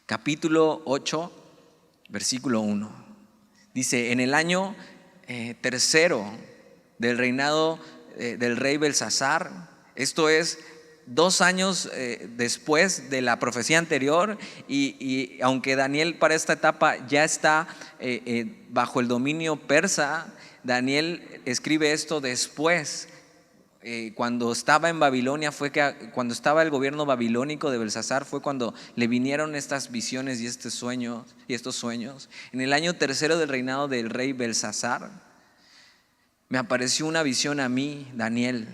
capítulo 8, versículo 1. Dice: en el año tercero del reinado del rey Belsasar, esto es 2 años después de la profecía anterior, y aunque Daniel para esta etapa ya está bajo el dominio persa, Daniel escribe esto después. Cuando estaba en Babilonia cuando estaba el gobierno babilónico de Belsasar, fue cuando le vinieron estas visiones y estos sueños. En el año tercero del reinado del rey Belsasar, me apareció una visión a mí, Daniel,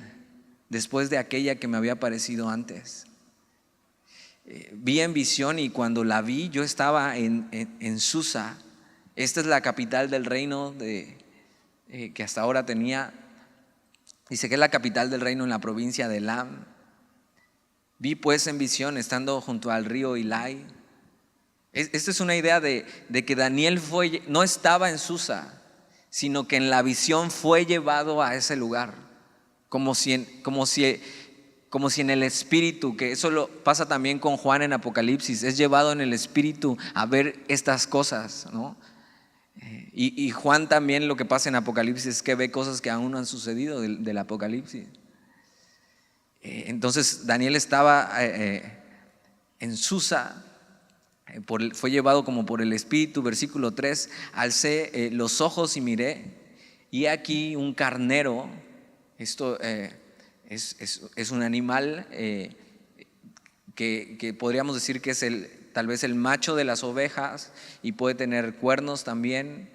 después de aquella que me había aparecido antes. Vi en visión, y cuando la vi, yo estaba en Susa. Esta es la capital del reino que hasta ahora tenía. Dice que es la capital del reino en la provincia de Elam. Vi pues en visión, estando junto al río Ilai. Esta es una idea de que Daniel no estaba en Susa, sino que en la visión fue llevado a ese lugar, como si en el espíritu, que eso lo pasa también con Juan en Apocalipsis, es llevado en el espíritu a ver estas cosas, ¿no? Y Juan también, lo que pasa en Apocalipsis es que ve cosas que aún no han sucedido del Apocalipsis. Entonces Daniel estaba en Susa, fue llevado como por el Espíritu. Versículo 3: alcé los ojos y miré, y aquí un carnero. Esto es un animal que podríamos decir que es tal vez el macho de las ovejas, y puede tener cuernos también.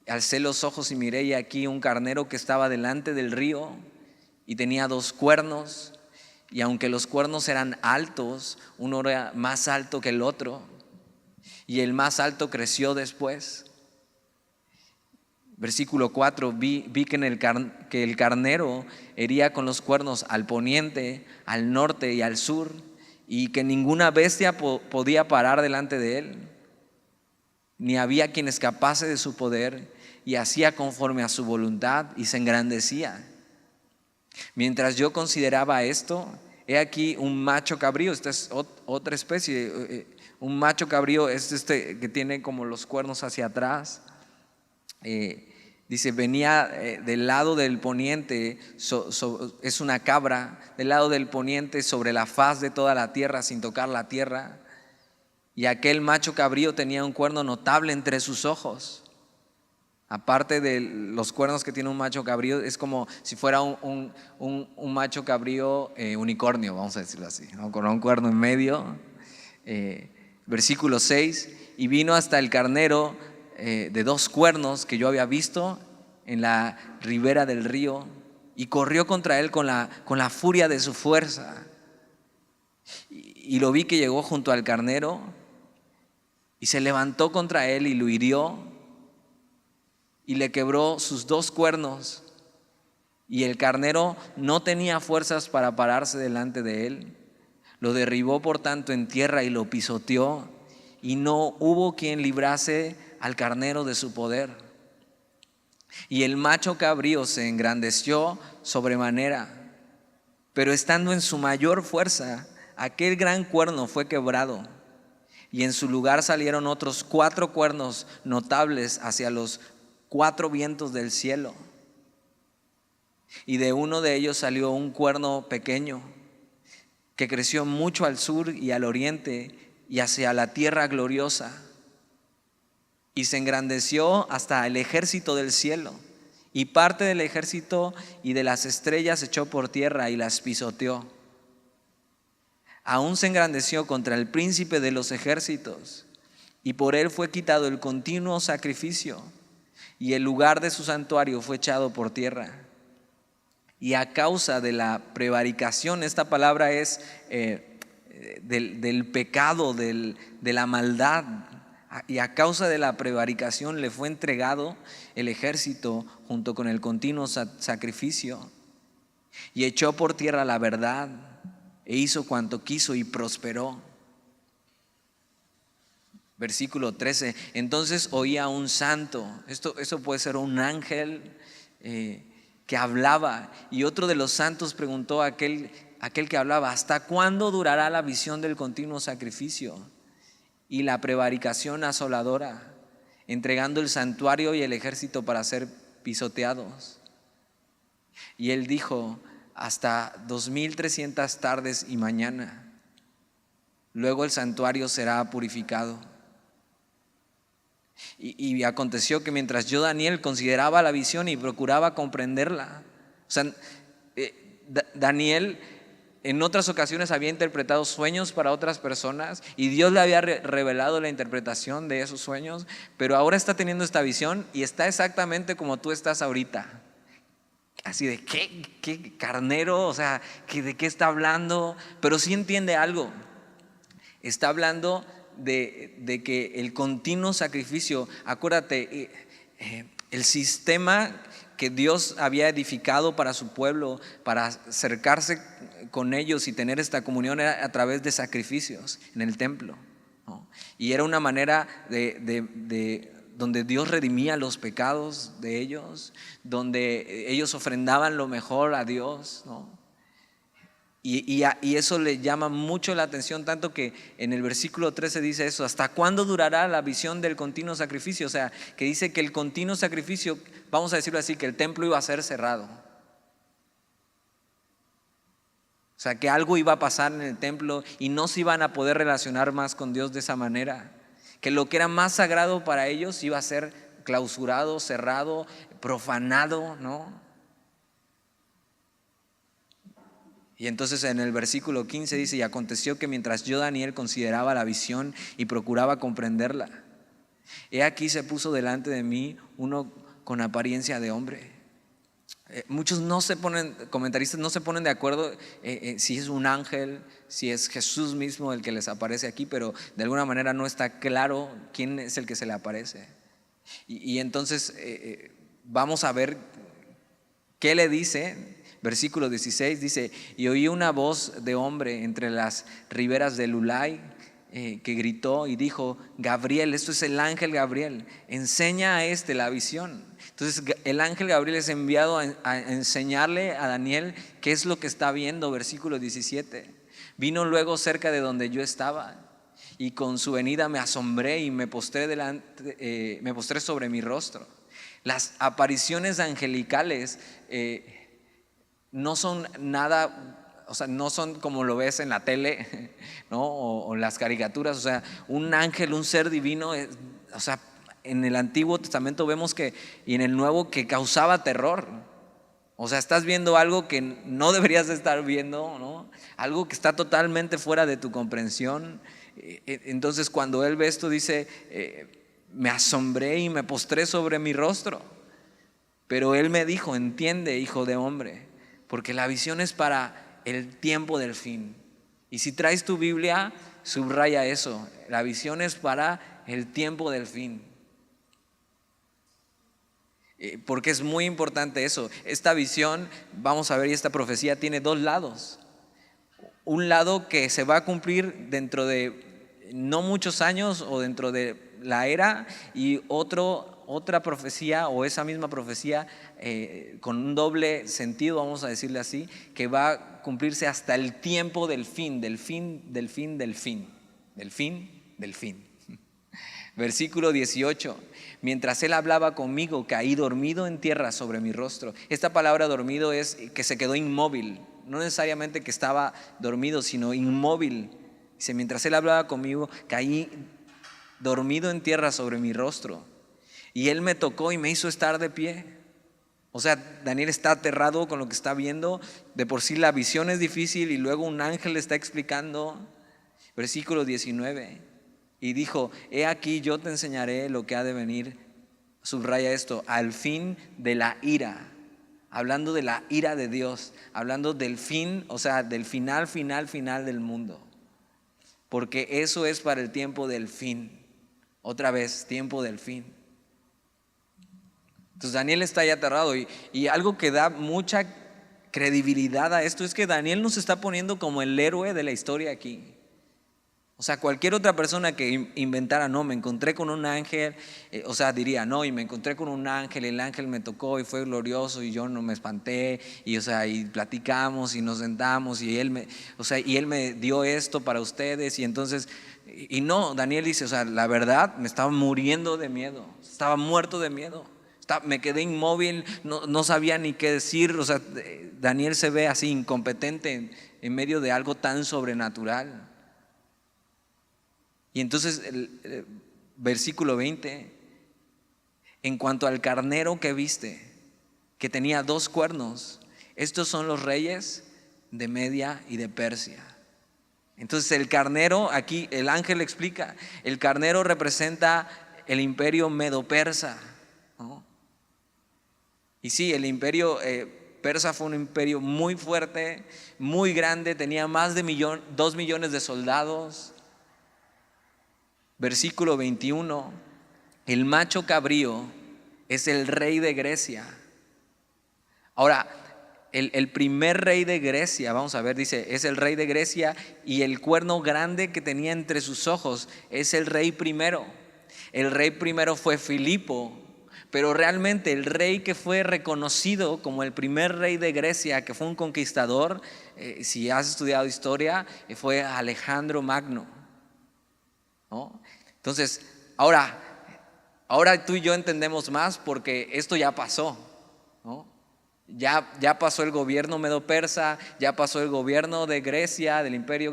Alcé los ojos y miré, y aquí un carnero que estaba delante del río, y tenía 2 cuernos, y aunque los cuernos eran altos, uno era más alto que el otro, y el más alto creció después. Versículo 4: vi que el carnero hería con los cuernos al poniente, al norte y al sur, y que ninguna bestia podía parar delante de él, ni había quien escapase de su poder, y hacía conforme a su voluntad y se engrandecía. Mientras yo consideraba esto, he aquí un macho cabrío. Esta es otra especie. Un macho cabrío es que tiene como los cuernos hacia atrás. Dice, venía del lado del poniente, es una cabra, del lado del poniente, sobre la faz de toda la tierra, sin tocar la tierra. Y aquel macho cabrío tenía un cuerno notable entre sus ojos. Aparte de los cuernos que tiene un macho cabrío, es como si fuera un macho cabrío unicornio, vamos a decirlo así, ¿no? Con un cuerno en medio. Versículo 6: y vino hasta el carnero de 2 cuernos que yo había visto en la ribera del río, y corrió contra él con la furia de su fuerza. Y lo vi que llegó junto al carnero, y se levantó contra él y lo hirió, y le quebró sus 2 cuernos, y el carnero no tenía fuerzas para pararse delante de él. Lo derribó por tanto en tierra y lo pisoteó, y no hubo quien librase al carnero de su poder. Y el macho cabrío se engrandeció sobremanera, pero estando en su mayor fuerza, aquel gran cuerno fue quebrado, y en su lugar salieron otros 4 cuernos notables hacia los 4 vientos del cielo. Y de uno de ellos salió un cuerno pequeño, que creció mucho al sur y al oriente y hacia la tierra gloriosa, y se engrandeció hasta el ejército del cielo, y parte del ejército y de las estrellas echó por tierra y las pisoteó. Aún se engrandeció contra el príncipe de los ejércitos, y por él fue quitado el continuo sacrificio, y el lugar de su santuario fue echado por tierra. Y a causa de la prevaricación, esta palabra es del pecado, de la maldad, y a causa de la prevaricación le fue entregado el ejército junto con el continuo sacrificio, y echó por tierra la verdad, e hizo cuanto quiso y prosperó. Versículo 13: entonces oía un santo, eso puede ser un ángel que hablaba, y otro de los santos preguntó a aquel aquel que hablaba: ¿hasta cuándo durará la visión del continuo sacrificio y la prevaricación asoladora, entregando el santuario y el ejército para ser pisoteados? Y él dijo: hasta 2300 tardes y mañana. Luego el santuario será purificado. Y aconteció que mientras yo, Daniel, consideraba la visión y procuraba comprenderla, o sea, Daniel en otras ocasiones había interpretado sueños para otras personas y Dios le había revelado la interpretación de esos sueños, pero ahora está teniendo esta visión y está exactamente como tú estás ahorita. Así de, ¿qué carnero? O sea, ¿de qué está hablando? Pero sí entiende algo. Está hablando de que el continuo sacrificio, acuérdate, el sistema que Dios había edificado para su pueblo, para acercarse con ellos y tener esta comunión, era a través de sacrificios en el templo, ¿no? Y era una manera de donde Dios redimía los pecados de ellos, donde ellos ofrendaban lo mejor a Dios, ¿no? Y eso le llama mucho la atención, tanto que en el versículo 13 dice eso: ¿hasta cuándo durará la visión del continuo sacrificio? O sea, que dice que el continuo sacrificio, vamos a decirlo así, que el templo iba a ser cerrado. O sea, que algo iba a pasar en el templo y no se iban a poder relacionar más con Dios de esa manera. Que lo que era más sagrado para ellos iba a ser clausurado, cerrado, profanado, ¿no? Y entonces en el versículo 15 dice: y aconteció que mientras yo, Daniel, consideraba la visión y procuraba comprenderla, he aquí se puso delante de mí uno con apariencia de hombre. Muchos comentaristas no se ponen de acuerdo si es un ángel, si es Jesús mismo el que les aparece aquí, pero de alguna manera no está claro quién es el que se le aparece. Y entonces vamos a ver qué le dice. Versículo 16 dice: y oí una voz de hombre entre las riberas del Ulai, que gritó y dijo: Gabriel, esto es el ángel Gabriel, enseña a la visión. Entonces el ángel Gabriel es enviado a enseñarle a Daniel qué es lo que está viendo. Versículo 17: vino luego cerca de donde yo estaba, y con su venida me asombré y me postré sobre mi rostro. Las apariciones angelicales no son nada, o sea, no son como lo ves en la tele, ¿no? O las caricaturas. O sea, un ángel, un ser divino, o sea, en el Antiguo Testamento vemos que, y en el Nuevo, que causaba terror. O sea, estás viendo algo que no deberías estar viendo, ¿no? Algo que está totalmente fuera de tu comprensión. Entonces cuando él ve esto dice: me asombré y me postré sobre mi rostro. Pero él me dijo: entiende, hijo de hombre, porque la visión es para el tiempo del fin. Y si traes tu Biblia, subraya eso: la visión es para el tiempo del fin. Porque es muy importante eso. Esta visión, vamos a ver, y esta profecía tiene dos lados. Un lado que se va a cumplir dentro de no muchos años o dentro de la era, y otra profecía, o esa misma profecía con un doble sentido, vamos a decirle así, que va a cumplirse hasta el tiempo del fin, del fin, del fin, del fin, del fin, del fin. Versículo 18: mientras él hablaba conmigo, caí dormido en tierra sobre mi rostro. Esta palabra dormido es que se quedó inmóvil, no necesariamente que estaba dormido, sino inmóvil. Dice: mientras él hablaba conmigo, caí dormido en tierra sobre mi rostro. Y él me tocó y me hizo estar de pie. O sea, Daniel está aterrado con lo que está viendo. De por sí la visión es difícil y luego un ángel le está explicando. Versículo 19: y dijo: he aquí yo te enseñaré lo que ha de venir. Subraya esto: al fin de la ira. Hablando de la ira de Dios, hablando del fin, o sea, del final del mundo. Porque eso es para el tiempo del fin. Otra vez, tiempo del fin. Entonces Daniel está ahí aterrado, y algo que da mucha credibilidad a esto es que Daniel nos está poniendo como el héroe de la historia aquí. O sea, cualquier otra persona que inventara, no, me encontré con un ángel, o sea, diría, no, y me encontré con un ángel, el ángel me tocó y fue glorioso y yo no me espanté, y o sea, y platicamos y nos sentamos y él me dio esto para ustedes, y entonces, y no, Daniel dice, o sea, la verdad, me estaba muriendo de miedo, estaba muerto de miedo. Me quedé inmóvil, no sabía ni qué decir. O sea, Daniel se ve así incompetente en medio de algo tan sobrenatural. Y entonces el versículo 20, en cuanto al carnero que viste, que tenía 2 cuernos, estos son los reyes de Media y de Persia. Entonces el carnero, aquí el ángel explica, el carnero representa el imperio medo-persa, ¿no? Y sí, el imperio persa fue un imperio muy fuerte, muy grande, tenía más de 2 millones de soldados. Versículo 21, el macho cabrío es el rey de Grecia. Ahora, el primer rey de Grecia, vamos a ver, dice, es el rey de Grecia, y el cuerno grande que tenía entre sus ojos es el rey primero. El rey primero fue Filipo, pero realmente el rey que fue reconocido como el primer rey de Grecia, que fue un conquistador, si has estudiado historia, fue Alejandro Magno, ¿no? Entonces, ahora tú y yo entendemos más porque esto ya pasó, ¿no? Ya pasó el gobierno medo-persa, ya pasó el gobierno de Grecia, del imperio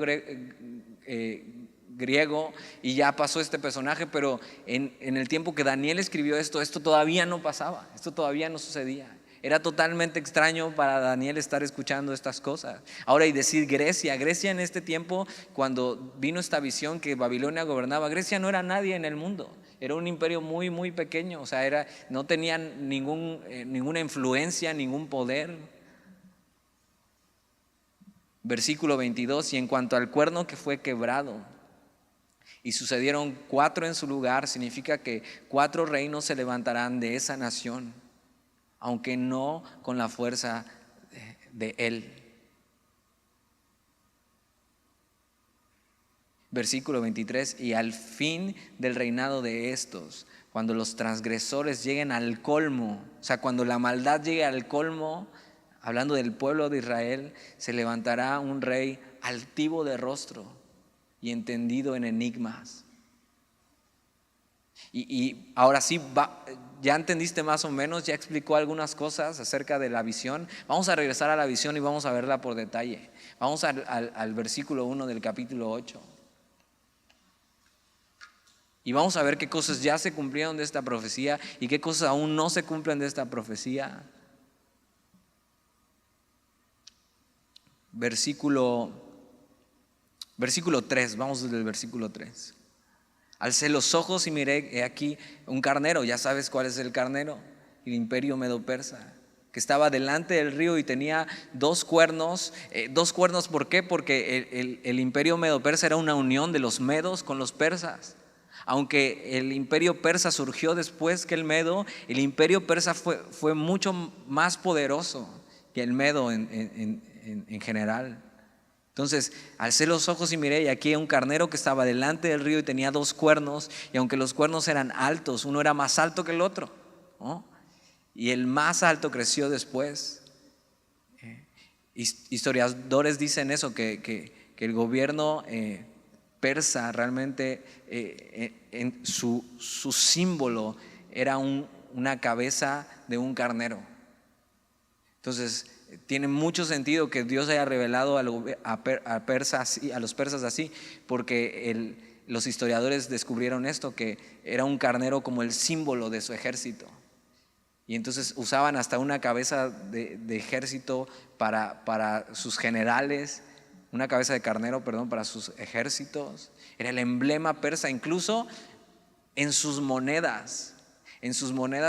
griego, y ya pasó este personaje, pero en el tiempo que Daniel escribió esto todavía no pasaba, esto todavía no sucedía. Era totalmente extraño para Daniel estar escuchando estas cosas. Ahora, y decir Grecia en este tiempo, cuando vino esta visión que Babilonia gobernaba, Grecia no era nadie en el mundo, era un imperio muy, muy pequeño, o sea, no tenían ninguna influencia, ningún poder. Versículo 22, y en cuanto al cuerno que fue quebrado, y sucedieron 4 en su lugar, significa que 4 reinos se levantarán de esa nación, aunque no con la fuerza de él. Versículo 23, y al fin del reinado de estos, cuando los transgresores lleguen al colmo, o sea, cuando la maldad llegue al colmo, hablando del pueblo de Israel, se levantará un rey altivo de rostro y entendido en enigmas. Y ahora sí, ya entendiste más o menos, ya explicó algunas cosas acerca de la visión. Vamos a regresar a la visión y vamos a verla por detalle. Vamos al versículo 1 del capítulo 8. Y vamos a ver qué cosas ya se cumplieron de esta profecía y qué cosas aún no se cumplen de esta profecía. Versículo 3, vamos desde el versículo 3. Alcé los ojos y miré, he aquí un carnero, ya sabes cuál es el carnero, el imperio medo-persa, que estaba delante del río y tenía 2 cuernos. 2 cuernos, ¿por qué? Porque el imperio medo-persa era una unión de los medos con los persas. Aunque el imperio persa surgió después que el medo, el imperio persa fue mucho más poderoso que el medo en general. Entonces, alcé los ojos y miré, y aquí un carnero que estaba delante del río y tenía 2 cuernos, y aunque los cuernos eran altos, uno era más alto que el otro, ¿no? Y el más alto creció después. Historiadores dicen eso, que el gobierno persa realmente en su símbolo era una cabeza de un carnero. Entonces tiene mucho sentido que Dios haya revelado a los persas así, porque los historiadores descubrieron esto, que era un carnero como el símbolo de su ejército. Y entonces usaban hasta una cabeza de ejército para sus generales, una cabeza de carnero, perdón, para sus ejércitos. Era el emblema persa. Incluso en sus monedas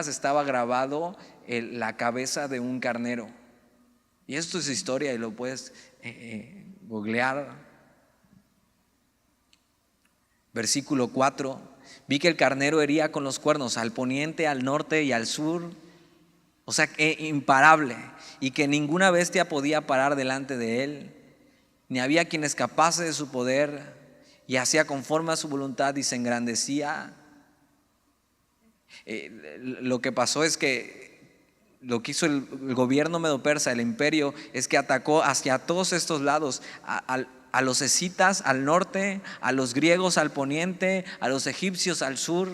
estaba grabado la cabeza de un carnero. Y esto es historia y lo puedes googlear. Versículo 4, vi que el carnero hería con los cuernos al poniente, al norte y al sur, o sea, imparable, y que ninguna bestia podía parar delante de él, ni había quien escapase de su poder. y hacía conforme a su voluntad y se engrandecía. Lo que pasó es que lo que hizo el gobierno medo-persa, el imperio, es que atacó hacia todos estos lados, a los escitas al norte, a los griegos al poniente, a los egipcios al sur,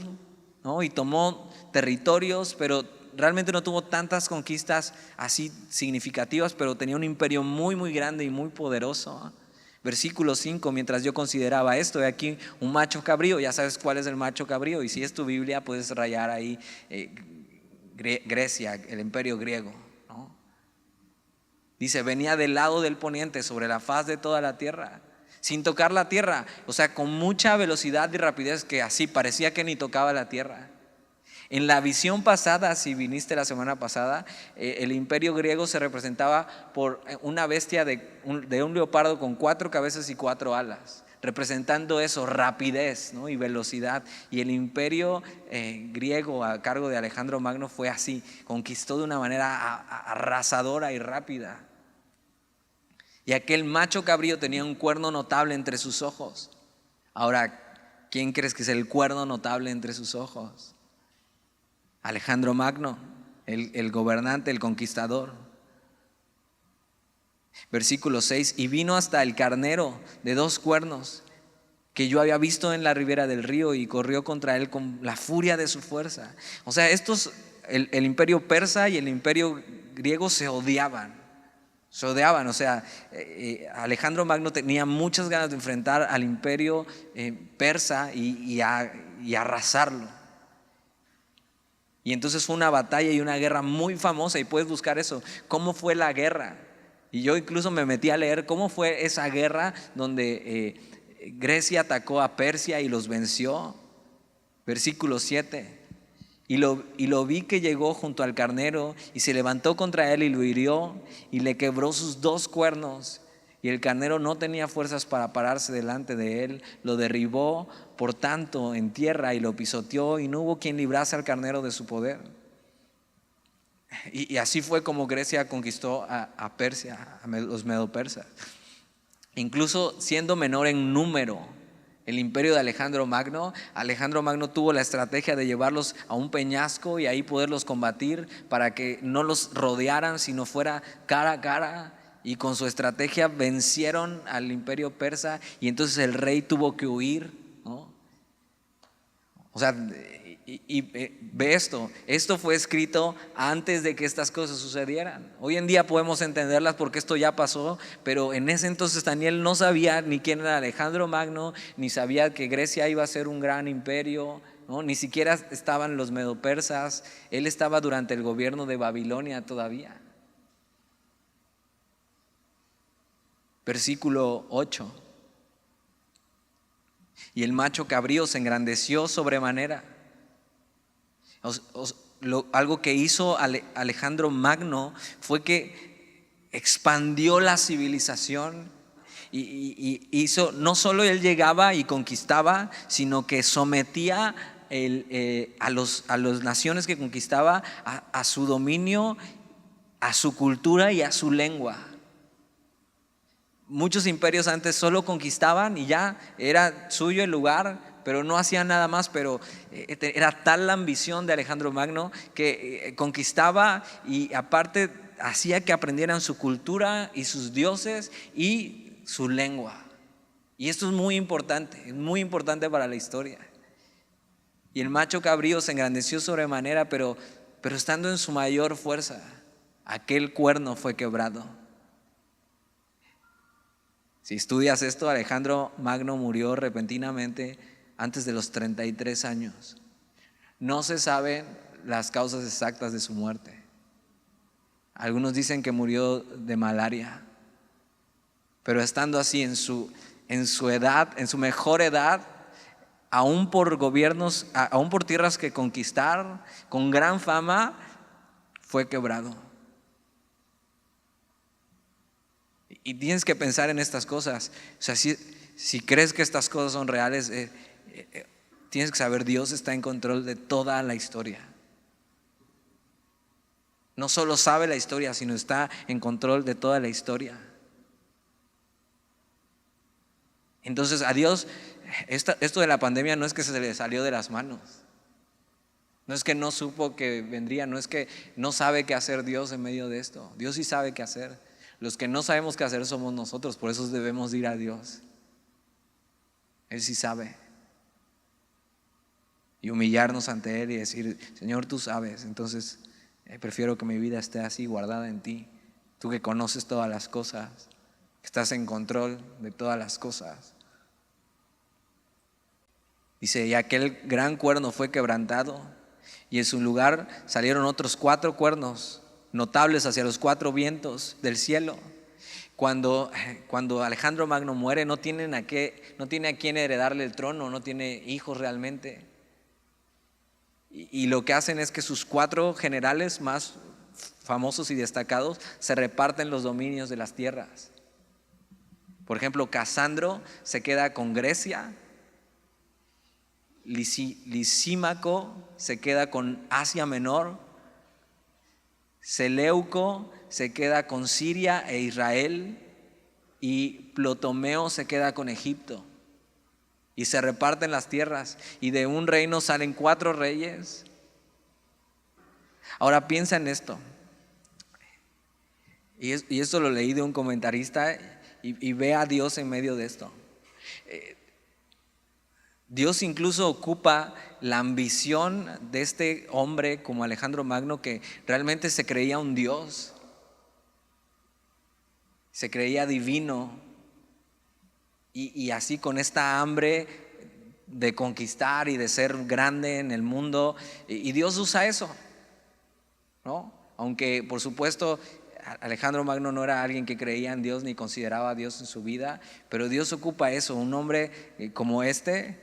¿no? Y tomó territorios, pero realmente no tuvo tantas conquistas así significativas, pero tenía un imperio muy, muy grande y muy poderoso. Versículo 5, mientras yo consideraba esto, he aquí un macho cabrío. Ya sabes cuál es el macho cabrío, y si es tu Biblia puedes rayar ahí Grecia, el imperio griego, ¿no? Dice, venía del lado del poniente sobre la faz de toda la tierra, sin tocar la tierra, o sea, con mucha velocidad y rapidez, que así parecía que ni tocaba la tierra. En la visión pasada, si viniste la semana pasada, el imperio griego se representaba por una bestia de un leopardo con 4 cabezas y 4 alas, representando eso, rapidez, ¿no? Y velocidad. Y el imperio griego a cargo de Alejandro Magno fue así, conquistó de una manera arrasadora y rápida. Y aquel macho cabrío tenía un cuerno notable entre sus ojos. Ahora, ¿quién crees que es el cuerno notable entre sus ojos? Alejandro Magno, el gobernante, el conquistador. Versículo 6, y vino hasta el carnero de 2 cuernos que yo había visto en la ribera del río, y corrió contra él con la furia de su fuerza. O sea, el imperio persa y el imperio griego se odiaban. O sea, Alejandro Magno tenía muchas ganas de enfrentar al imperio persa y arrasarlo. Y entonces fue una batalla y una guerra muy famosa, y puedes buscar eso, cómo fue la guerra. Y yo incluso me metí a leer cómo fue esa guerra donde Grecia atacó a Persia y los venció. Versículo 7, y lo vi que llegó junto al carnero y se levantó contra él y lo hirió y le quebró sus 2 cuernos. Y el carnero no tenía fuerzas para pararse delante de él, lo derribó por tanto en tierra y lo pisoteó, y no hubo quien librase al carnero de su poder. Y así fue como Grecia conquistó a Persia, a los medo-persas. Incluso siendo menor en número el imperio de Alejandro Magno tuvo la estrategia de llevarlos a un peñasco y ahí poderlos combatir para que no los rodearan, sino fuera cara a cara. Y con su estrategia vencieron al imperio persa, y entonces el rey tuvo que huir, ¿no? O sea, ve esto fue escrito antes de que estas cosas sucedieran. Hoy en día podemos entenderlas porque esto ya pasó, pero en ese entonces Daniel no sabía ni quién era Alejandro Magno, ni sabía que Grecia iba a ser un gran imperio, ¿no? Ni siquiera estaban los medopersas, él estaba durante el gobierno de Babilonia todavía. Versículo 8, y el macho cabrío se engrandeció sobremanera. Algo que hizo Alejandro Magno fue que expandió la civilización y hizo, no solo él llegaba y conquistaba, sino que sometía a las naciones que conquistaba a su dominio, a su cultura y a su lengua. Muchos imperios antes solo conquistaban y ya era suyo el lugar, pero no hacían nada más. Pero era tal la ambición de Alejandro Magno que conquistaba, y aparte hacía que aprendieran su cultura y sus dioses y su lengua. Y esto es muy importante para la historia. Y el macho cabrío se engrandeció sobremanera, pero estando en su mayor fuerza, aquel cuerno fue quebrado. Si estudias esto, Alejandro Magno murió repentinamente antes de los 33 años. No se saben las causas exactas de su muerte. Algunos dicen que murió de malaria, pero estando así en su edad, en su mejor edad, aún por gobiernos, aún por tierras que conquistar, con gran fama, fue quebrado. Y tienes que pensar en estas cosas. O sea, si crees que estas cosas son reales, tienes que saber, Dios está en control de toda la historia. No solo sabe la historia, sino está en control de toda la historia. Entonces a Dios esto de la pandemia no es que se le salió de las manos. No es que no supo que vendría, no es que no sabe qué hacer Dios en medio de esto. Dios sí sabe qué hacer. Los que no sabemos qué hacer somos nosotros, por eso debemos ir a Dios. Él sí sabe. Y humillarnos ante Él y decir: Señor, tú sabes, entonces prefiero que mi vida esté así, guardada en ti. Tú que conoces todas las cosas, que estás en control de todas las cosas. Dice: y aquel gran cuerno fue quebrantado, y en su lugar salieron otros 4 cuernos notables hacia los 4 vientos del cielo. Cuando Alejandro Magno muere, no tiene a quién heredarle el trono, no tiene hijos realmente. Y lo que hacen es que sus 4 generales más famosos y destacados se reparten los dominios de las tierras. Por ejemplo, Casandro se queda con Grecia, Lisímaco se queda con Asia Menor, Seleuco se queda con Siria e Israel, y Ptolomeo se queda con Egipto. Y se reparten las tierras, y de un reino salen 4 reyes. Ahora piensa en esto, y esto lo leí de un comentarista, y ve a Dios en medio de esto. Dios incluso ocupa la ambición de este hombre como Alejandro Magno, que realmente se creía un Dios, se creía divino, y así con esta hambre de conquistar y de ser grande en el mundo, y Dios usa eso, ¿no? Aunque por supuesto Alejandro Magno no era alguien que creía en Dios ni consideraba a Dios en su vida, pero Dios ocupa eso, un hombre como este,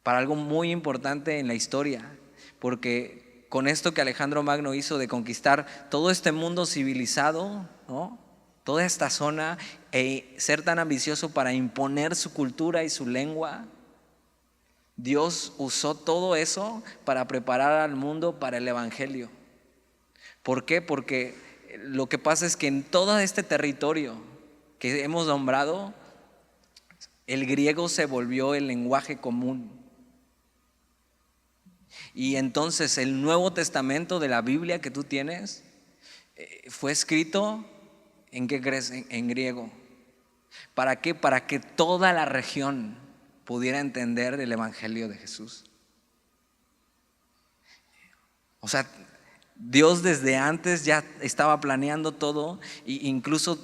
para algo muy importante en la historia, porque con esto que Alejandro Magno hizo de conquistar todo este mundo civilizado, ¿no?, toda esta zona, ser tan ambicioso para imponer su cultura y su lengua, Dios usó todo eso para preparar al mundo para el evangelio. ¿Por qué? Porque lo que pasa es que en todo este territorio que hemos nombrado, el griego se volvió el lenguaje común. Y entonces el Nuevo Testamento de la Biblia que tú tienes fue escrito, ¿en qué crees? En griego. ¿Para qué? Para que toda la región pudiera entender el evangelio de Jesús. O sea, Dios desde antes ya estaba planeando todo, e incluso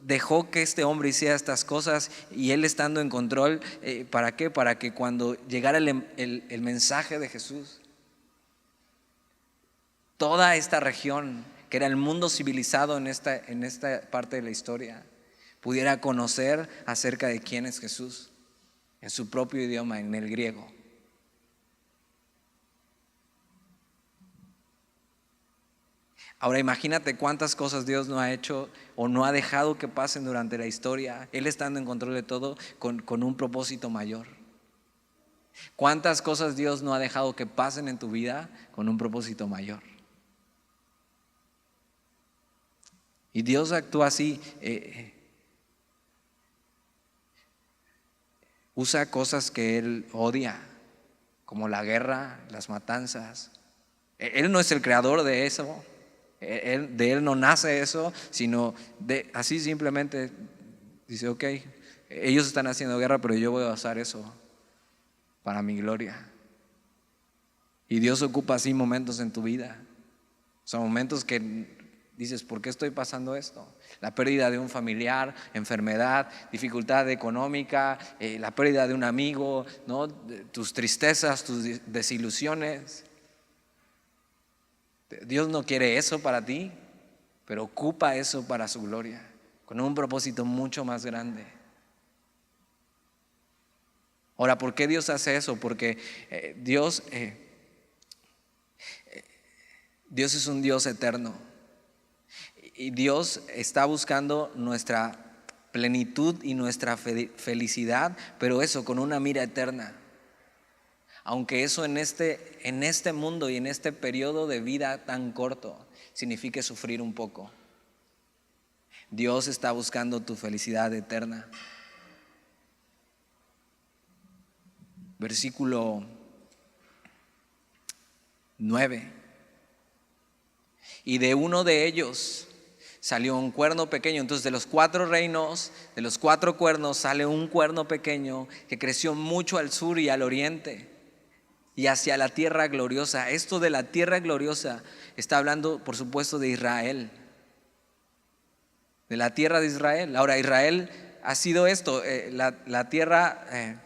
dejó que este hombre hiciera estas cosas, y él estando en control. ¿Para qué? Para que cuando llegara el mensaje de Jesús, toda esta región, que era el mundo civilizado en esta parte de la historia, pudiera conocer acerca de quién es Jesús en su propio idioma, en el griego. Ahora imagínate cuántas cosas Dios no ha hecho o no ha dejado que pasen durante la historia, Él estando en control de todo con un propósito mayor. ¿Cuántas cosas Dios no ha dejado que pasen en tu vida con un propósito mayor? Y Dios actúa así, usa cosas que Él odia, como la guerra, las matanzas. Él no es el creador de eso, de Él no nace eso, sino así simplemente dice: ok, ellos están haciendo guerra, pero yo voy a usar eso para mi gloria. Y Dios ocupa así momentos en tu vida. Son momentos que dices: ¿por qué estoy pasando esto? La pérdida de un familiar, enfermedad, dificultad económica, la pérdida de un amigo, ¿no?, tus tristezas, tus desilusiones. Dios no quiere eso para ti, pero ocupa eso para su gloria, con un propósito mucho más grande. Ahora, ¿por qué Dios hace eso? Porque Dios es un Dios eterno, y Dios está buscando nuestra plenitud y nuestra felicidad, pero eso con una mira eterna. Aunque eso en este mundo y en este periodo de vida tan corto signifique sufrir un poco, Dios está buscando tu felicidad eterna. versículo 9. Y de uno de ellos salió un cuerno pequeño. Entonces de los 4 reinos, de los 4 cuernos, sale un cuerno pequeño que creció mucho al sur y al oriente y hacia la tierra gloriosa. Esto de la tierra gloriosa está hablando, por supuesto, de Israel, de la tierra de Israel. Ahora, Israel ha sido esto, la tierra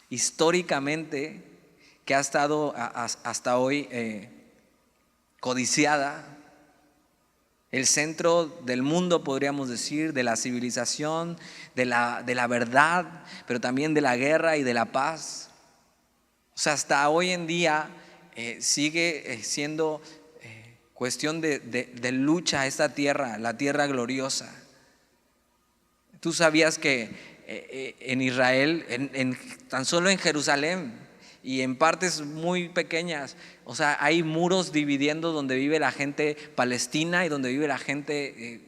históricamente que ha estado hasta hoy codiciada, el centro del mundo, podríamos decir, de la civilización, de la verdad, pero también de la guerra y de la paz. O sea, hasta hoy en día sigue siendo cuestión de lucha esta tierra, la tierra gloriosa. Tú sabías que en Israel, tan solo en Jerusalén y en partes muy pequeñas, o sea, hay muros dividiendo donde vive la gente palestina y donde vive la gente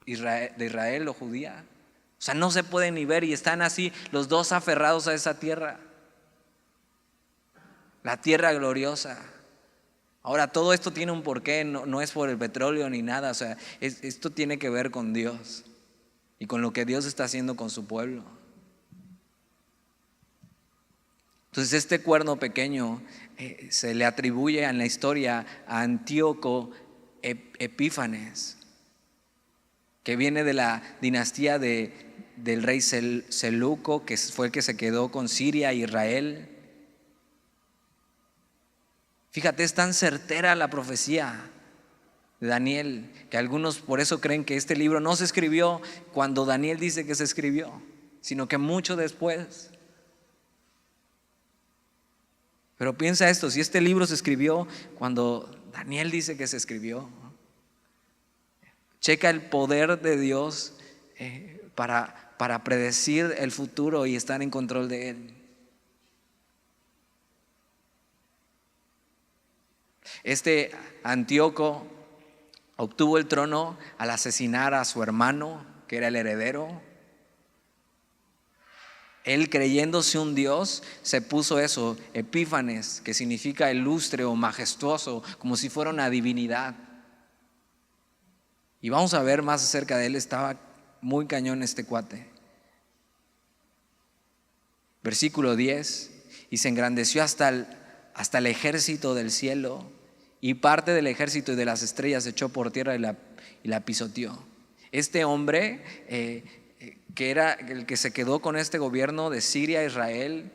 de Israel o judía. O sea, no se pueden ni ver y están así los dos aferrados a esa tierra, la tierra gloriosa. Ahora, todo esto tiene un porqué, no es por el petróleo ni nada, o sea, esto tiene que ver con Dios y con lo que Dios está haciendo con su pueblo. Entonces este cuerno pequeño se le atribuye en la historia a Antíoco Epífanes, que viene de la dinastía del rey Seleuco, que fue el que se quedó con Siria e Israel. Fíjate, es tan certera la profecía de Daniel que algunos por eso creen que este libro no se escribió cuando Daniel dice que se escribió, sino que mucho después. Pero piensa esto, si este libro se escribió cuando Daniel dice que se escribió, checa el poder de Dios para predecir el futuro y estar en control de él. Este Antíoco obtuvo el trono al asesinar a su hermano, que era el heredero. Él, creyéndose un Dios, se puso eso, Epífanes, que significa ilustre o majestuoso, como si fuera una divinidad. Y vamos a ver más acerca de él. Estaba muy cañón este cuate. Versículo 10. Y se engrandeció hasta el ejército del cielo, y parte del ejército y de las estrellas se echó por tierra y la pisoteó. Este hombre que era el que se quedó con este gobierno de Siria, Israel,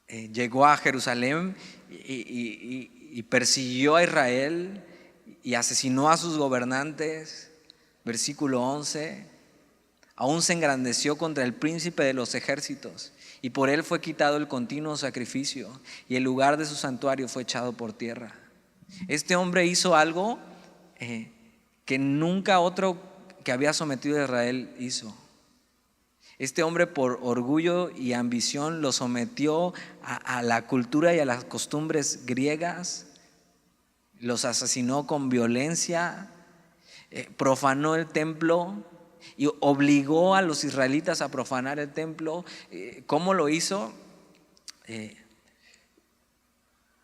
llegó a Jerusalén y persiguió a Israel y asesinó a sus gobernantes. Versículo 11. Aún se engrandeció contra el príncipe de los ejércitos, y por él fue quitado el continuo sacrificio, y el lugar de su santuario fue echado por tierra. Este hombre hizo algo que nunca otro que había sometido a Israel hizo. Este hombre, por orgullo y ambición, lo sometió a la cultura y a las costumbres griegas, los asesinó con violencia, profanó el templo y obligó a los israelitas a profanar el templo. ¿Cómo lo hizo?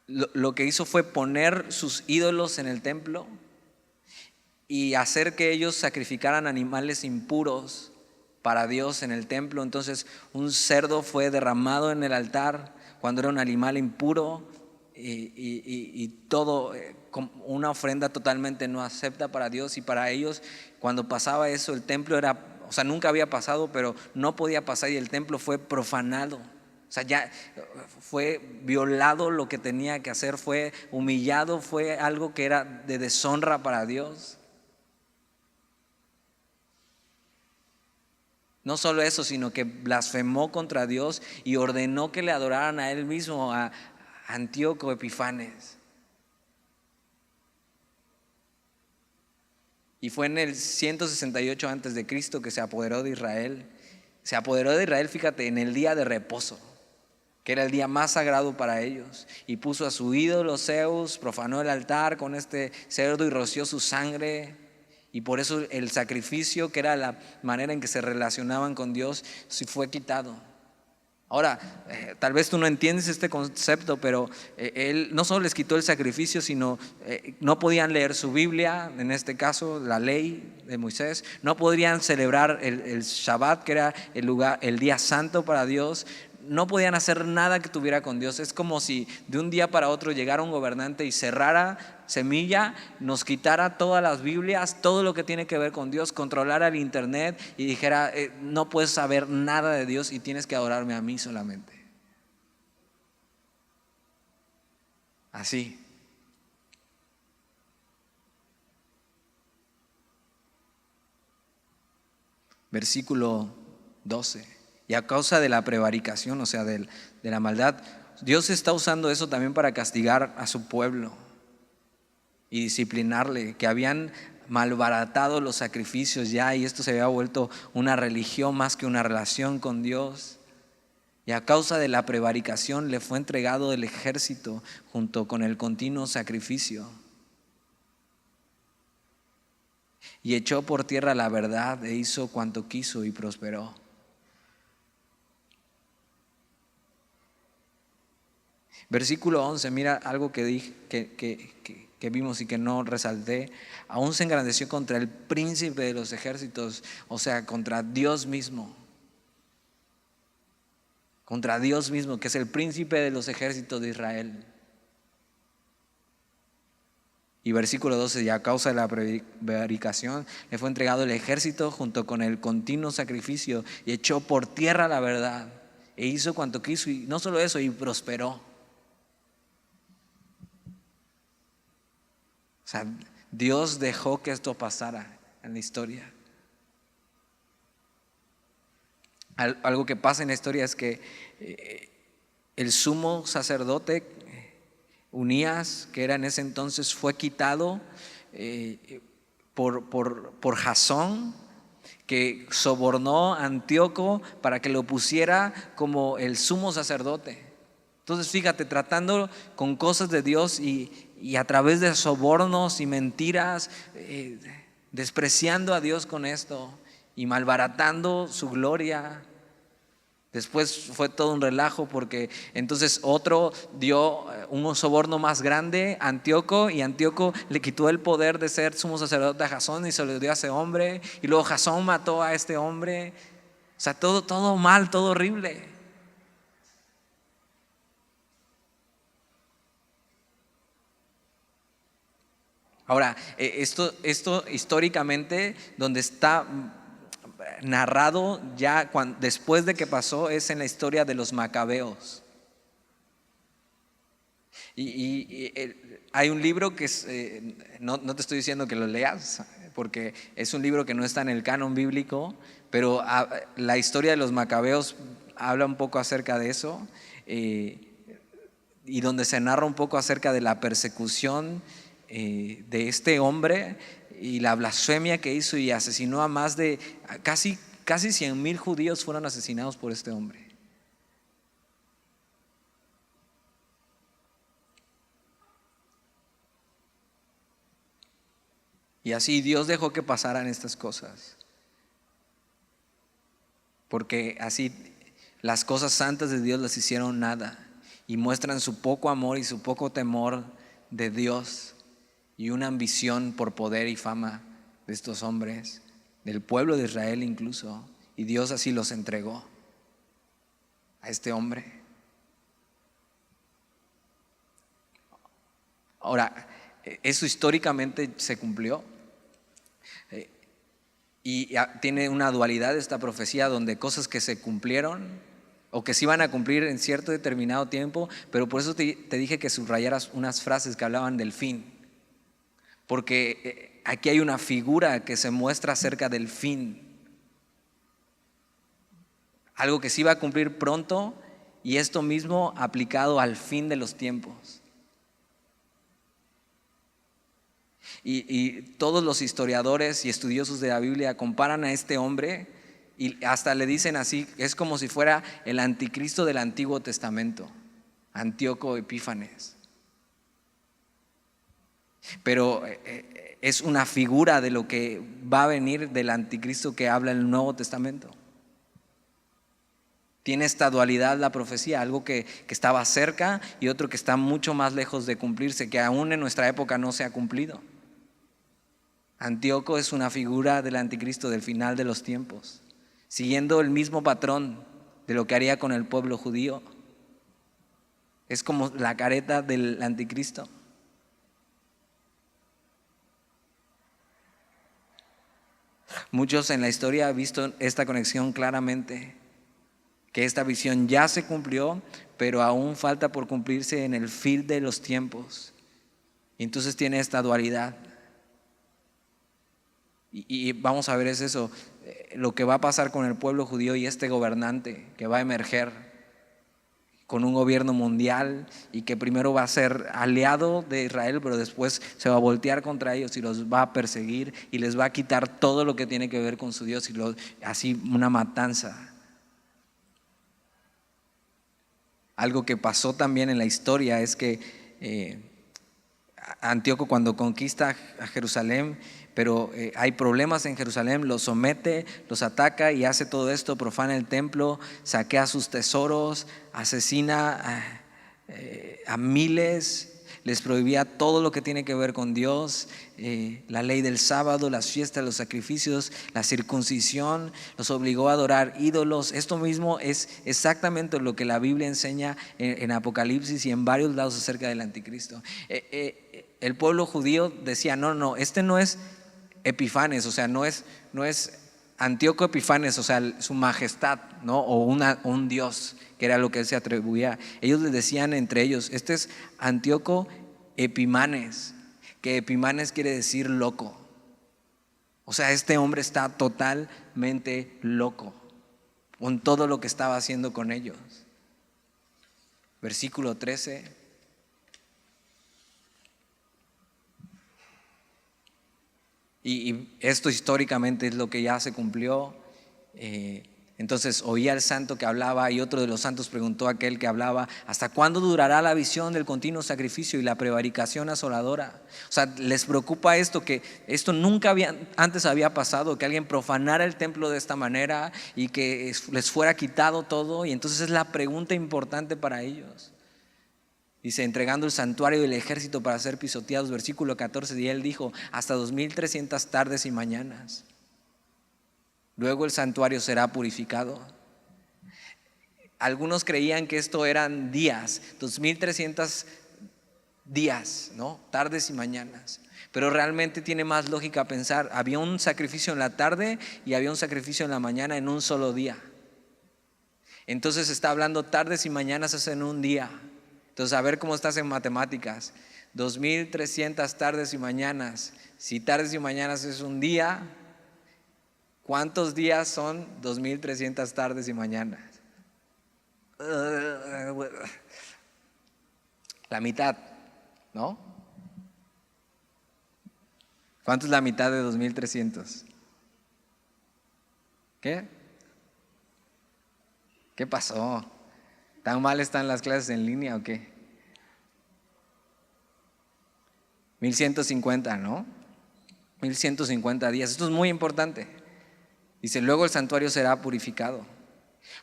Lo que hizo fue poner sus ídolos en el templo y hacer que ellos sacrificaran animales impuros para Dios en el templo. Entonces un cerdo fue derramado en el altar cuando era un animal impuro y todo una ofrenda totalmente no acepta para Dios. Y para ellos, cuando pasaba eso, el templo era, o sea, nunca había pasado, pero no podía pasar y el templo fue profanado. O sea, ya fue violado lo que tenía que hacer, fue humillado, fue algo que era de deshonra para Dios. No solo eso, sino que blasfemó contra Dios y ordenó que le adoraran a él mismo, a Antíoco Epífanes. Y fue en el 168 antes de Cristo que se apoderó de Israel. Se apoderó de Israel, fíjate, en el día de reposo, que era el día más sagrado para ellos, y puso a su ídolo Zeus, profanó el altar con este cerdo y roció su sangre. Y por eso el sacrificio, que era la manera en que se relacionaban con Dios, sí fue quitado. Ahora, tal vez tú no entiendes este concepto, pero él no solo les quitó el sacrificio, sino no podían leer su Biblia, en este caso la ley de Moisés, no podrían celebrar el Shabbat, que era el día santo para Dios, no podían hacer nada que tuviera con Dios. Es como si de un día para otro llegara un gobernante y cerrara Semilla, nos quitara todas las Biblias, todo lo que tiene que ver con Dios, controlara el internet y dijera, no puedes saber nada de Dios y tienes que adorarme a mí solamente. Así. Versículo 12. Y a causa de la prevaricación, o sea, de la maldad, Dios está usando eso también para castigar a su pueblo y disciplinarle, que habían malbaratado los sacrificios ya, y esto se había vuelto una religión más que una relación con Dios. Y a causa de la prevaricación le fue entregado el ejército junto con el continuo sacrificio. Y echó por tierra la verdad e hizo cuanto quiso y prosperó. Versículo 11, mira algo que dije, que vimos y que no resalté. Aún se engrandeció contra el príncipe de los ejércitos, o sea, contra Dios mismo. Contra Dios mismo, que es el príncipe de los ejércitos de Israel. Y versículo 12, y a causa de la prevaricación le fue entregado el ejército junto con el continuo sacrificio, y echó por tierra la verdad e hizo cuanto quiso, y no solo eso, y prosperó. O sea, Dios dejó que esto pasara en la historia. Algo que pasa en la historia es que el sumo sacerdote Unías, que era en ese entonces, fue quitado por Jasón, que sobornó a Antíoco para que lo pusiera como el sumo sacerdote. Entonces fíjate, tratando con cosas de Dios y a través de sobornos y mentiras, despreciando a Dios con esto y malbaratando su gloria. Después fue todo un relajo porque entonces otro dio un soborno más grande a Antíoco, y Antíoco le quitó el poder de ser sumo sacerdote a Jasón y se lo dio a ese hombre, y luego Jasón mató a este hombre. O sea, todo mal, todo horrible. Ahora, esto históricamente, donde está narrado ya después de que pasó, es en la historia de los macabeos. Y hay un libro que es, no te estoy diciendo que lo leas, porque es un libro que no está en el canon bíblico, pero la historia de los macabeos habla un poco acerca de eso, y donde se narra un poco acerca de la persecución de este hombre y la blasfemia que hizo, y asesinó a más de casi 100,000 judíos fueron asesinados por este hombre. Y así Dios dejó que pasaran estas cosas, porque así las cosas santas de Dios las hicieron nada, y muestran su poco amor y su poco temor de Dios, y una ambición por poder y fama de estos hombres, del pueblo de Israel incluso, y Dios así los entregó a este hombre. Ahora, eso históricamente se cumplió, y tiene una dualidad esta profecía, donde cosas que se cumplieron o que se iban a cumplir en cierto determinado tiempo, pero por eso te dije que subrayaras unas frases que hablaban del fin. Porque aquí hay una figura que se muestra acerca del fin. Algo que se iba a cumplir pronto, y esto mismo aplicado al fin de los tiempos. Y todos los historiadores y estudiosos de la Biblia comparan a este hombre y hasta le dicen así: es como si fuera el anticristo del Antiguo Testamento, Antíoco Epífanes. Pero es una figura de lo que va a venir del anticristo que habla el Nuevo Testamento. Tiene esta dualidad la profecía, algo que estaba cerca y otro que está mucho más lejos de cumplirse, que aún en nuestra época no se ha cumplido. Antíoco es una figura del anticristo del final de los tiempos, siguiendo el mismo patrón de lo que haría con el pueblo judío. Es como la careta del anticristo. Muchos en la historia han visto esta conexión claramente, que esta visión ya se cumplió, pero aún falta por cumplirse en el fin de los tiempos. Y entonces tiene esta dualidad. Y vamos a ver es eso, lo que va a pasar con el pueblo judío y este gobernante que va a emerger con un gobierno mundial y que primero va a ser aliado de Israel, pero después se va a voltear contra ellos y los va a perseguir y les va a quitar todo lo que tiene que ver con su Dios, y así una matanza. Algo que pasó también en la historia es que Antíoco, cuando conquista a Jerusalén, pero hay problemas en Jerusalén, los somete, los ataca y hace todo esto, profana el templo, saquea sus tesoros, asesina a miles, les prohibía todo lo que tiene que ver con Dios, la ley del sábado, las fiestas, los sacrificios, la circuncisión, los obligó a adorar ídolos. Esto mismo es exactamente lo que la Biblia enseña en Apocalipsis y en varios lados acerca del anticristo. El pueblo judío decía, no, este no es Epifanes, o sea, no es Antíoco Epifanes, o sea, su majestad, ¿no? O un dios, que era lo que él se atribuía. Ellos les decían entre ellos, este es Antíoco Epimanes, que Epimanes quiere decir loco. O sea, este hombre está totalmente loco con todo lo que estaba haciendo con ellos. Versículo 13. Y esto históricamente es lo que ya se cumplió. Entonces oía al santo que hablaba, y otro de los santos preguntó a aquel que hablaba: ¿hasta cuándo durará la visión del continuo sacrificio y la prevaricación asoladora? O sea, les preocupa esto, que esto nunca antes había pasado, que alguien profanara el templo de esta manera y que les fuera quitado todo. Y entonces es la pregunta importante para ellos. Dice, entregando el santuario y el ejército para ser pisoteados. Versículo 14, y él dijo: hasta 2300 tardes y mañanas. Luego el santuario será purificado. Algunos creían que esto eran días, 2300 días, ¿no? Tardes y mañanas. Pero realmente tiene más lógica pensar, había un sacrificio en la tarde y había un sacrificio en la mañana en un solo día. Entonces está hablando tardes y mañanas es en un día. Entonces, a ver cómo estás en matemáticas. 2300 tardes y mañanas. Si tardes y mañanas es un día, ¿cuántos días son 2300 tardes y mañanas? La mitad, ¿no? ¿Cuánto es la mitad de 2300? ¿Qué? ¿Qué pasó? ¿Tan mal están las clases en línea o qué? 1150, ¿no? 1150 días. Esto es muy importante. Dice, luego el santuario será purificado.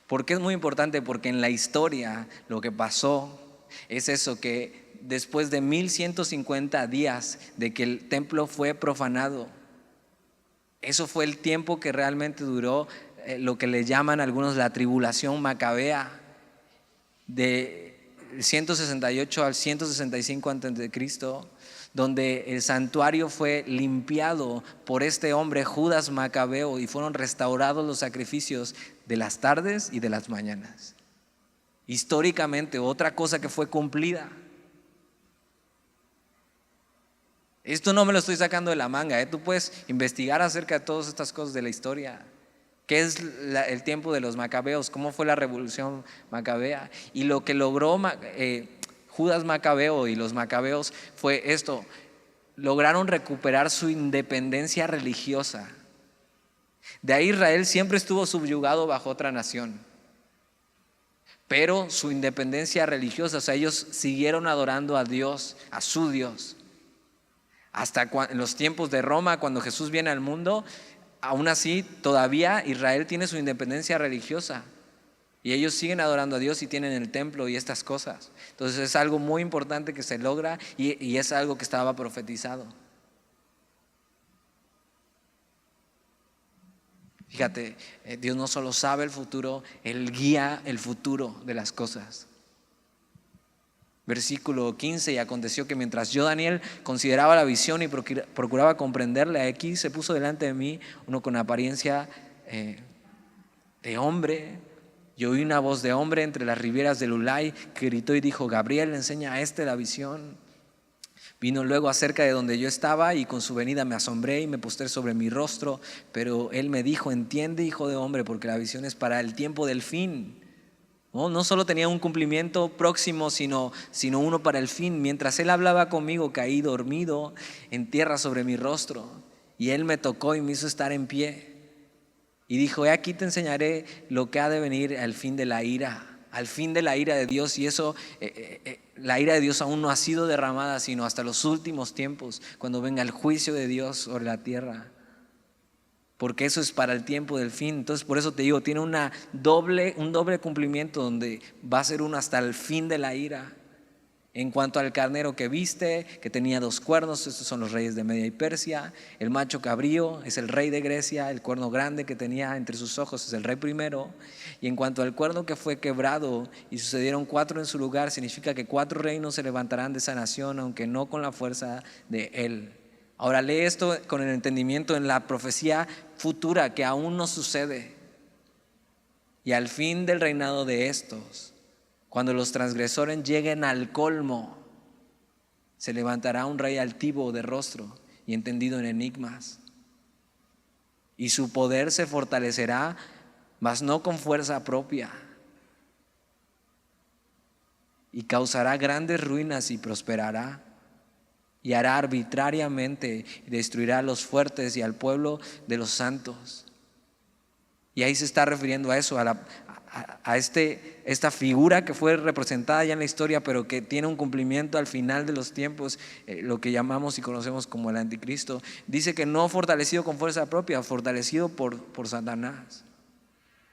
¿Por qué es muy importante? Porque en la historia lo que pasó es eso, que después de 1150 días de que el templo fue profanado, eso fue el tiempo que realmente duró lo que le llaman algunos la tribulación macabea, de 168 al 165 a.C., donde el santuario fue limpiado por este hombre Judas Macabeo y fueron restaurados los sacrificios de las tardes y de las mañanas. Históricamente, otra cosa que fue cumplida. Esto no me lo estoy sacando de la manga, Tú puedes investigar acerca de todas estas cosas de la historia. ¿Qué es el tiempo de los macabeos? ¿Cómo fue la revolución macabea? Y lo que logró Judas Macabeo y los macabeos fue esto: lograron recuperar su independencia religiosa. De ahí Israel siempre estuvo subyugado bajo otra nación, pero su independencia religiosa, o sea, ellos siguieron adorando a Dios, a su Dios, hasta en los tiempos de Roma, cuando Jesús viene al mundo. Aún así, todavía Israel tiene su independencia religiosa. Y ellos siguen adorando a Dios y tienen el templo y estas cosas. Entonces es algo muy importante que se logra y es algo que estaba profetizado. Fíjate, Dios no solo sabe el futuro, Él guía el futuro de las cosas. Versículo 15: y aconteció que mientras yo, Daniel, consideraba la visión y procuraba comprenderla, aquí se puso delante de mí uno con apariencia de hombre. Yo oí una voz de hombre entre las riberas del Ulai que gritó y dijo: Gabriel, enseña a este la visión. Vino luego acerca de donde yo estaba y con su venida me asombré y me postré sobre mi rostro. Pero él me dijo: entiende, hijo de hombre, porque la visión es para el tiempo del fin. No solo tenía un cumplimiento próximo, sino uno para el fin. Mientras él hablaba conmigo, caí dormido en tierra sobre mi rostro. Y él me tocó y me hizo estar en pie. Y dijo: he aquí te enseñaré lo que ha de venir al fin de la ira de Dios. Y eso, la ira de Dios aún no ha sido derramada, sino hasta los últimos tiempos, cuando venga el juicio de Dios sobre la tierra. Porque eso es para el tiempo del fin. Entonces por eso te digo, tiene un doble cumplimiento, donde va a ser uno hasta el fin de la ira. En cuanto al carnero que viste, que tenía 2 cuernos, estos son los reyes de Media y Persia. El macho cabrío es el rey de Grecia. El cuerno grande que tenía entre sus ojos es el rey primero. Y en cuanto al cuerno que fue quebrado y sucedieron 4 en su lugar, significa que 4 reinos se levantarán de esa nación, aunque no con la fuerza de él. Ahora lee esto con el entendimiento en la profecía futura que aún no sucede. Y al fin del reinado de estos, cuando los transgresores lleguen al colmo, se levantará un rey altivo de rostro y entendido en enigmas. Y su poder se fortalecerá, mas no con fuerza propia. Y causará grandes ruinas y prosperará. Y hará arbitrariamente y destruirá a los fuertes y al pueblo de los santos. Y ahí se está refiriendo a eso, a esta figura que fue representada ya en la historia, pero que tiene un cumplimiento al final de los tiempos, lo que llamamos y conocemos como el anticristo. Dice que no fortalecido con fuerza propia, fortalecido por Satanás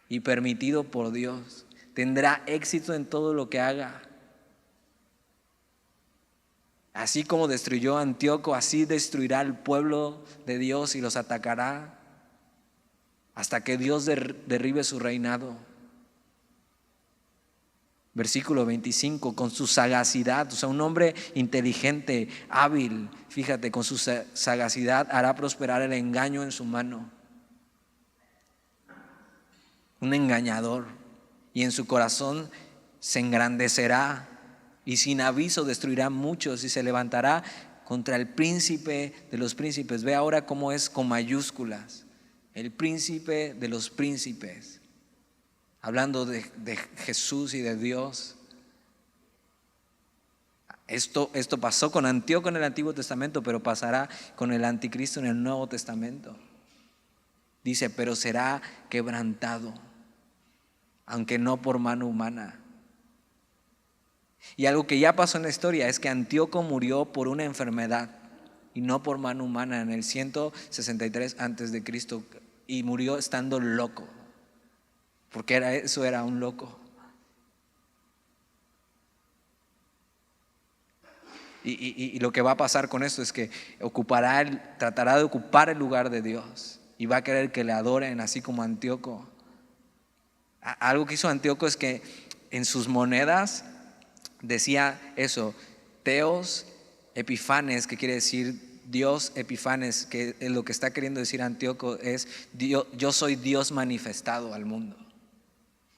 y permitido por Dios. Tendrá éxito en todo lo que haga. Así como destruyó a Antíoco, así destruirá al pueblo de Dios y los atacará hasta que Dios derribe su reinado. Versículo 25: con su sagacidad, o sea, un hombre inteligente, hábil, fíjate, con su sagacidad hará prosperar el engaño en su mano. Un engañador. Y en su corazón se engrandecerá y sin aviso destruirá muchos y se levantará contra el príncipe de los príncipes. Ve ahora cómo es con mayúsculas: el príncipe de los príncipes. Hablando de Jesús y de Dios. Esto pasó con Antíoco en el Antiguo Testamento, pero pasará con el anticristo en el Nuevo Testamento. Dice: pero será quebrantado, aunque no por mano humana. Y algo que ya pasó en la historia es que Antíoco murió por una enfermedad y no por mano humana en el 163 antes de Cristo, y murió estando loco. Porque era un loco. Y lo que va a pasar con esto es que tratará de ocupar el lugar de Dios y va a querer que le adoren, así como Antíoco. Algo que hizo Antíoco es que en sus monedas decía eso: Theos Epifanes, que quiere decir Dios Epifanes, que lo que está queriendo decir Antíoco es: yo soy Dios manifestado al mundo.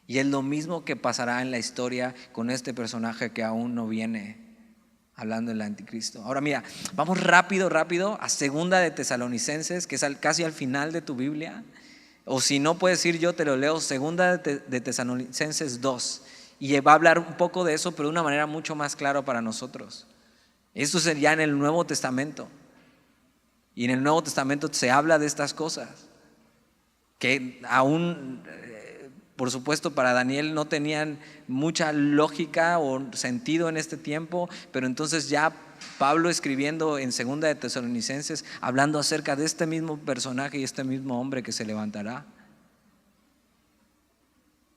Y es lo mismo que pasará en la historia con este personaje que aún no viene, hablando del anticristo. Ahora mira, vamos rápido a 2 de Tesalonicenses, que es casi al final de tu Biblia. O si no puedes ir, yo te lo leo. 2 de Tesalonicenses 2. Y va a hablar un poco de eso, pero de una manera mucho más clara para nosotros. Esto es ya en el Nuevo Testamento. Y en el Nuevo Testamento se habla de estas cosas que aún, por supuesto, para Daniel no tenían mucha lógica o sentido en este tiempo, pero entonces ya Pablo escribiendo en 2 de Tesalonicenses, hablando acerca de este mismo personaje y este mismo hombre que se levantará.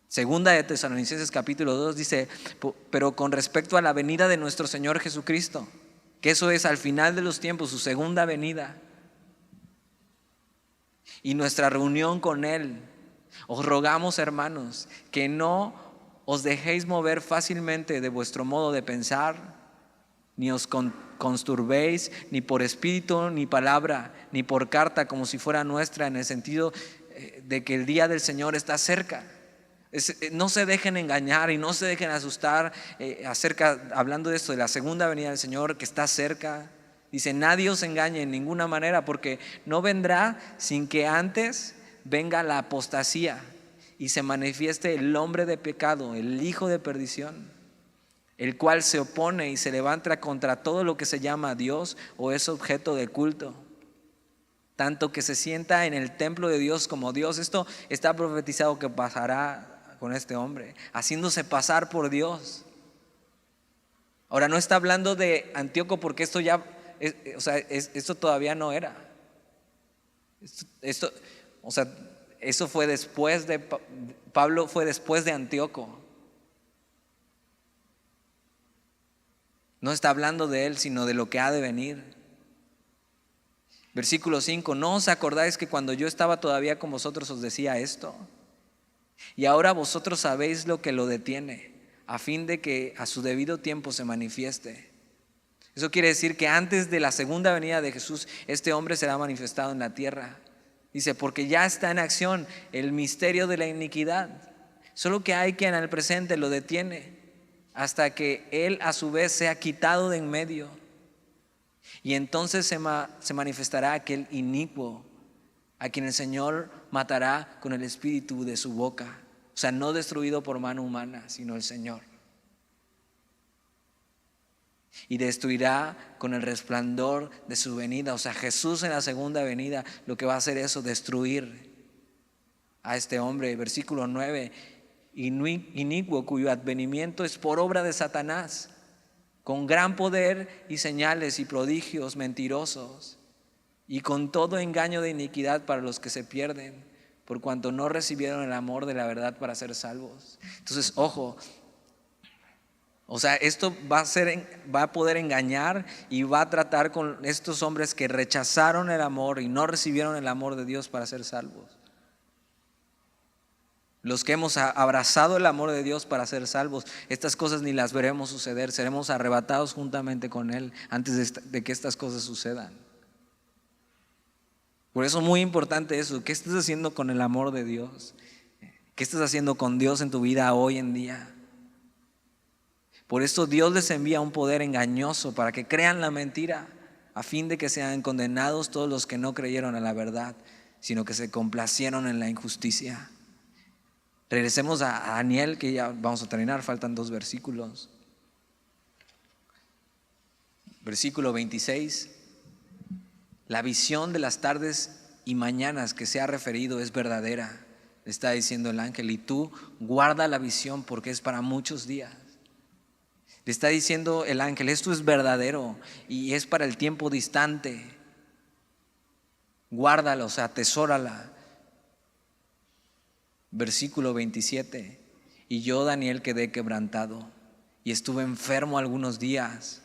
Segunda de Tesalonicenses capítulo 2 dice, pero con respecto a la venida de nuestro Señor Jesucristo, que eso es al final de los tiempos, su segunda venida, y nuestra reunión con Él, os rogamos, hermanos, que no os dejéis mover fácilmente de vuestro modo de pensar, ni os consturbéis, ni por espíritu, ni palabra, ni por carta, como si fuera nuestra, en el sentido de que el día del Señor está cerca. No se dejen engañar y no se dejen asustar hablando de esto, de la segunda venida del Señor que está cerca. Dice, nadie os engañe en ninguna manera, porque no vendrá sin que antes venga la apostasía y se manifieste el hombre de pecado, el hijo de perdición, el cual se opone y se levanta contra todo lo que se llama Dios o es objeto de culto, tanto que se sienta en el templo de Dios como Dios. Esto está profetizado que pasará con este hombre, haciéndose pasar por Dios. Ahora, no está hablando de Antíoco, porque esto ya, esto todavía no era. Eso fue después de Pablo, fue después de Antíoco. No está hablando de él, sino de lo que ha de venir. Versículo 5, ¿no os acordáis que cuando yo estaba todavía con vosotros os decía esto? Y ahora vosotros sabéis lo que lo detiene, a fin de que a su debido tiempo se manifieste. Eso quiere decir que antes de la segunda venida de Jesús, este hombre será manifestado en la tierra. Dice, porque ya está en acción el misterio de la iniquidad, solo que hay quien al presente lo detiene, hasta que él a su vez sea quitado de en medio. Y entonces se manifestará aquel inicuo, a quien el Señor matará con el espíritu de su boca. O sea, no destruido por mano humana, sino el Señor. Y destruirá con el resplandor de su venida. O sea, Jesús en la segunda venida lo que va a hacer es destruir a este hombre. Versículo 9, inicuo, cuyo advenimiento es por obra de Satanás, con gran poder y señales y prodigios mentirosos, y con todo engaño de iniquidad para los que se pierden, por cuanto no recibieron el amor de la verdad para ser salvos. Entonces, ojo, esto va a poder engañar y va a tratar con estos hombres que rechazaron el amor y no recibieron el amor de Dios para ser salvos. Los que hemos abrazado el amor de Dios para ser salvos, estas cosas ni las veremos suceder, seremos arrebatados juntamente con Él antes de que estas cosas sucedan. Por eso es muy importante eso. ¿Qué estás haciendo con el amor de Dios? ¿Qué estás haciendo con Dios en tu vida hoy en día? Por eso Dios les envía un poder engañoso para que crean la mentira, a fin de que sean condenados todos los que no creyeron en la verdad, sino que se complacieron en la injusticia. Regresemos a Daniel, que ya vamos a terminar, faltan 2 versículos. Versículo 26. La visión de las tardes y mañanas que se ha referido es verdadera, le está diciendo el ángel, y tú guarda la visión porque es para muchos días. Le está diciendo el ángel, esto es verdadero y es para el tiempo distante. Guárdala, atesórala. Versículo 27, y yo, Daniel, quedé quebrantado y estuve enfermo algunos días.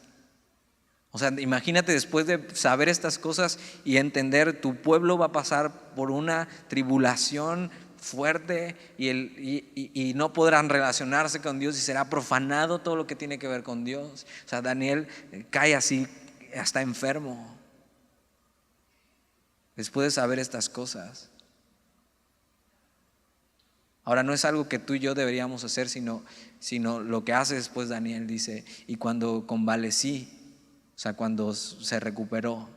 Imagínate, después de saber estas cosas y entender, tu pueblo va a pasar por una tribulación fuerte y no podrán relacionarse con Dios y será profanado todo lo que tiene que ver con Dios. Daniel cae así, hasta enfermo, después de saber estas cosas. Ahora, no es algo que tú y yo deberíamos hacer, sino lo que hace después Daniel. Dice, y cuando convalecí, cuando se recuperó,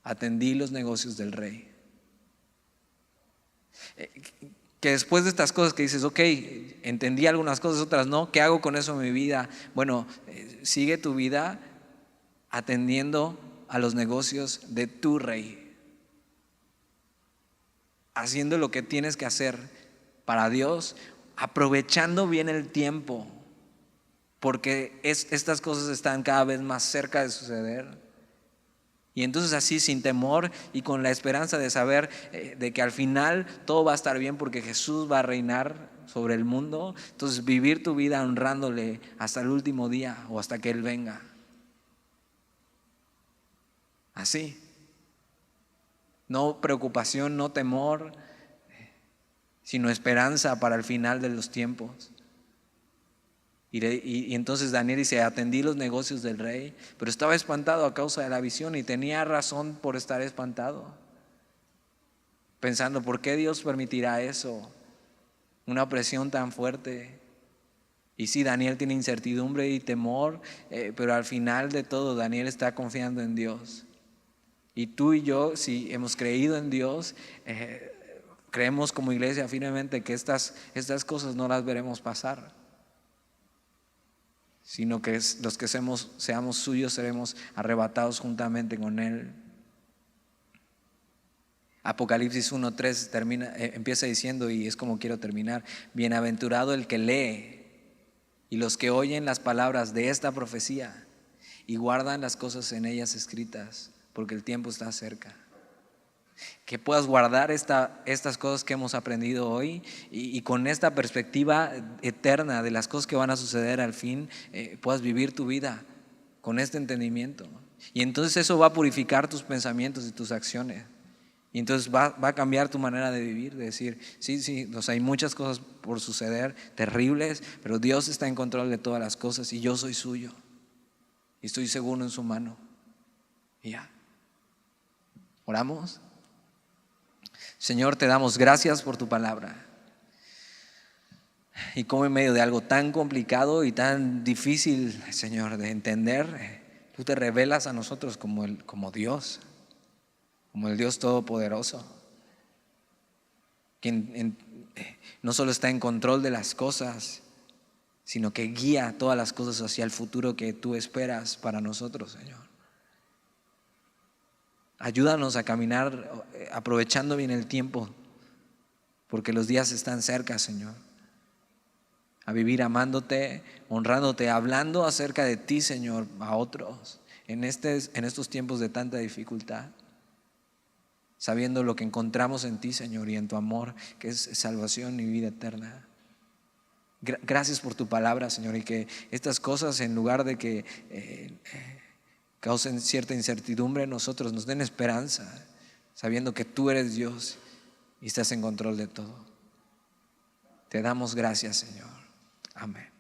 atendí los negocios del rey. Que después de estas cosas que dices, ok, entendí algunas cosas, otras no, ¿qué hago con eso en mi vida? Bueno, sigue tu vida atendiendo a los negocios de tu rey, haciendo lo que tienes que hacer para Dios, aprovechando bien el tiempo, porque estas cosas están cada vez más cerca de suceder. Y entonces así, sin temor y con la esperanza de saber de que al final todo va a estar bien porque Jesús va a reinar sobre el mundo. Entonces vivir tu vida honrándole hasta el último día o hasta que Él venga. Así. No preocupación, no temor, sino esperanza para el final de los tiempos. Y entonces Daniel dice: atendí los negocios del rey, pero estaba espantado a causa de la visión, y tenía razón por estar espantado, pensando: ¿por qué Dios permitirá eso? Una opresión tan fuerte. Y sí, Daniel tiene incertidumbre y temor, pero al final de todo Daniel está confiando en Dios. Y tú y yo, si hemos creído en Dios, creemos como iglesia firmemente que estas cosas no las veremos pasar, sino que los que seamos suyos seremos arrebatados juntamente con Él. Apocalipsis 1:3 empieza diciendo, y es como quiero terminar: bienaventurado el que lee y los que oyen las palabras de esta profecía y guardan las cosas en ellas escritas, porque el tiempo está cerca. Que puedas guardar estas cosas que hemos aprendido hoy, y con esta perspectiva eterna de las cosas que van a suceder al fin, puedas vivir tu vida con este entendimiento. Y entonces eso va a purificar tus pensamientos y tus acciones. Y entonces va a cambiar tu manera de vivir, de decir: sí, hay muchas cosas por suceder, terribles, pero Dios está en control de todas las cosas y yo soy suyo. Y estoy seguro en su mano. Y ya. ¿Oramos? Señor, te damos gracias por tu palabra. Y como en medio de algo tan complicado y tan difícil, Señor, de entender, tú te revelas a nosotros como Dios, como el Dios Todopoderoso, quien no solo está en control de las cosas, sino que guía todas las cosas hacia el futuro que tú esperas para nosotros, Señor. Ayúdanos a caminar aprovechando bien el tiempo, porque los días están cerca, Señor. A vivir amándote, honrándote, hablando acerca de ti, Señor, a otros en estos tiempos de tanta dificultad, sabiendo lo que encontramos en ti, Señor, y en tu amor, que es salvación y vida eterna. Gracias por tu palabra, Señor, y que estas cosas, en lugar de que causen cierta incertidumbre en nosotros, nos den esperanza, sabiendo que tú eres Dios y estás en control de todo. Te damos gracias, Señor. Amén.